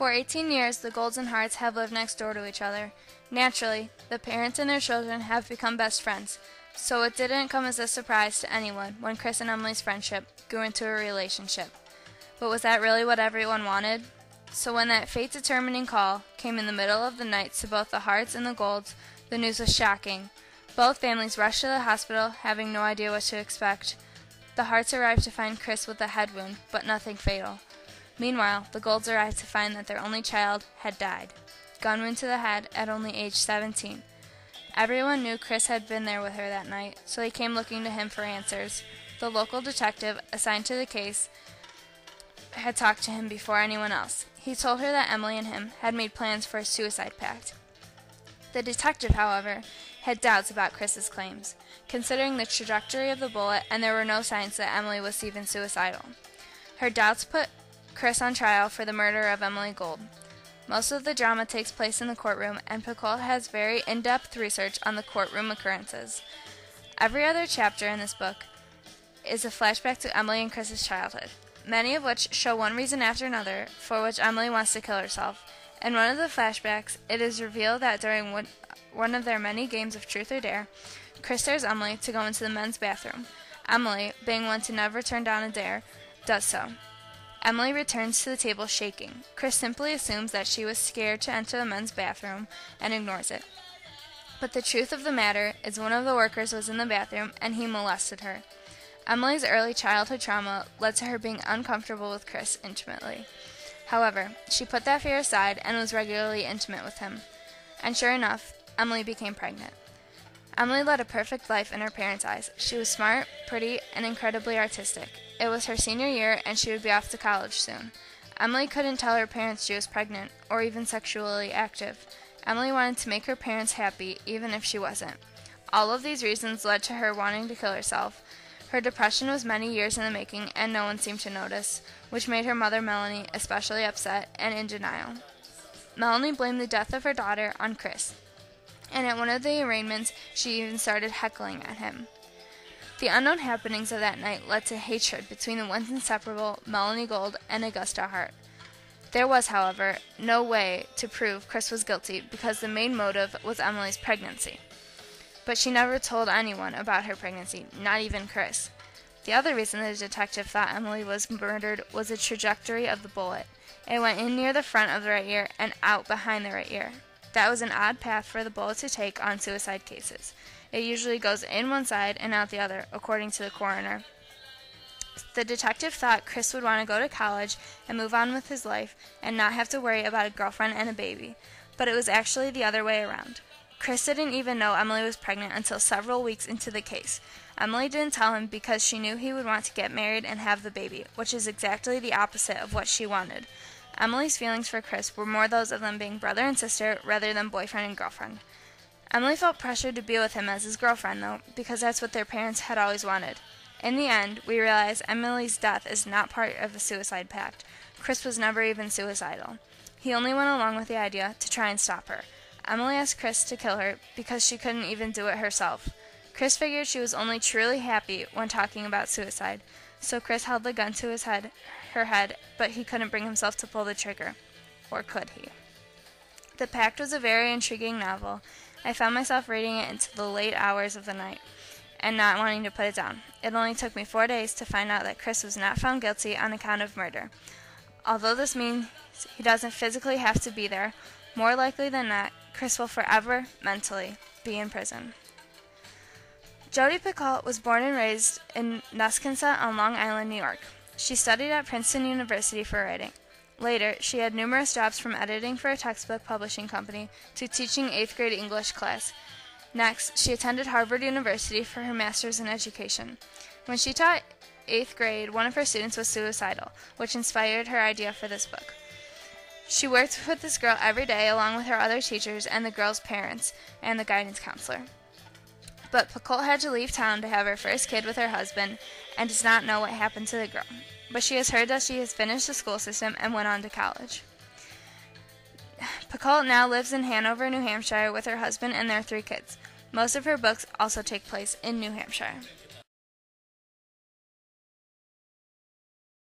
For 18 years, the Golds and Harts have lived next door to each other. Naturally, the parents and their children have become best friends, so it didn't come as a surprise to anyone when Chris and Emily's friendship grew into a relationship. But was that really what everyone wanted? So when that fate-determining call came in the middle of the night to both the Harts and the Golds, the news was shocking. Both families rushed to the hospital, having no idea what to expect. The Harts arrived to find Chris with a head wound, but nothing fatal. Meanwhile, the Golds arrived to find that their only child had died. Gun wound to the head at only age 17. Everyone knew Chris had been there with her that night, so they came looking to him for answers. The local detective assigned to the case had talked to him before anyone else. He told her that Emily and him had made plans for a suicide pact. The detective, however, had doubts about Chris's claims, considering the trajectory of the bullet, and there were no signs that Emily was even suicidal. Her doubts put Chris on trial for the murder of Emily Gold. Most of the drama takes place in the courtroom, and Pact has very in-depth research on the courtroom occurrences. Every other chapter in this book is a flashback to Emily and Chris's childhood, many of which show one reason after another for which Emily wants to kill herself. In one of the flashbacks, it is revealed that during one of their many games of Truth or Dare, Chris dares Emily to go into the men's bathroom. Emily, being one to never turn down a dare, does so. Emily returns to the table shaking. Chris simply assumes that she was scared to enter the men's bathroom and ignores it. But the truth of the matter is one of the workers was in the bathroom and he molested her. Emily's early childhood trauma led to her being uncomfortable with Chris intimately. However, she put that fear aside and was regularly intimate with him. And sure enough, Emily became pregnant. Emily led a perfect life in her parents' eyes. She was smart, pretty, and incredibly artistic. It was her senior year, and she would be off to college soon. Emily couldn't tell her parents she was pregnant, or even sexually active. Emily wanted to make her parents happy, even if she wasn't. All of these reasons led to her wanting to kill herself. Her depression was many years in the making, and no one seemed to notice, which made her mother, Melanie, especially upset and in denial. Melanie blamed the death of her daughter on Chris, and at one of the arraignments, she even started heckling at him. The unknown happenings of that night led to hatred between the once inseparable Melanie Gold and Augusta Hart. There was, however, no way to prove Chris was guilty because the main motive was Emily's pregnancy. But she never told anyone about her pregnancy, not even Chris. The other reason the detective thought Emily was murdered was the trajectory of the bullet. It went in near the front of the right ear and out behind the right ear. That was an odd path for the bullet to take on suicide cases. It usually goes in one side and out the other, according to the coroner. The detective thought Chris would want to go to college and move on with his life and not have to worry about a girlfriend and a baby, but it was actually the other way around. Chris didn't even know Emily was pregnant until several weeks into the case. Emily didn't tell him because she knew he would want to get married and have the baby, which is exactly the opposite of what she wanted. Emily's feelings for Chris were more those of them being brother and sister rather than boyfriend and girlfriend. Emily felt pressured to be with him as his girlfriend, though, because that's what their parents had always wanted. In the end, we realize Emily's death is not part of a suicide pact. Chris was never even suicidal. He only went along with the idea to try and stop her. Emily asked Chris to kill her because she couldn't even do it herself. Chris figured she was only truly happy when talking about suicide, so Chris held the gun to her head, but he couldn't bring himself to pull the trigger. Or could he? The Pact was a very intriguing novel. I found myself reading it into the late hours of the night and not wanting to put it down. It only took me 4 days to find out that Chris was not found guilty on account of murder. Although this means he doesn't physically have to be there, more likely than not, Chris will forever, mentally, be in prison. Jodi Picoult was born and raised in Nuskinsa on Long Island, New York. She studied at Princeton University for writing. Later, she had numerous jobs from editing for a textbook publishing company to teaching 8th grade English class. Next, she attended Harvard University for her master's in education. When she taught 8th grade, one of her students was suicidal, which inspired her idea for this book. She worked with this girl every day along with her other teachers and the girl's parents and the guidance counselor. But Picoult had to leave town to have her first kid with her husband and does not know what happened to the girl. But she has heard that she has finished the school system and went on to college. Picoult now lives in Hanover, New Hampshire with her husband and their 3 kids. Most of her books also take place in New Hampshire.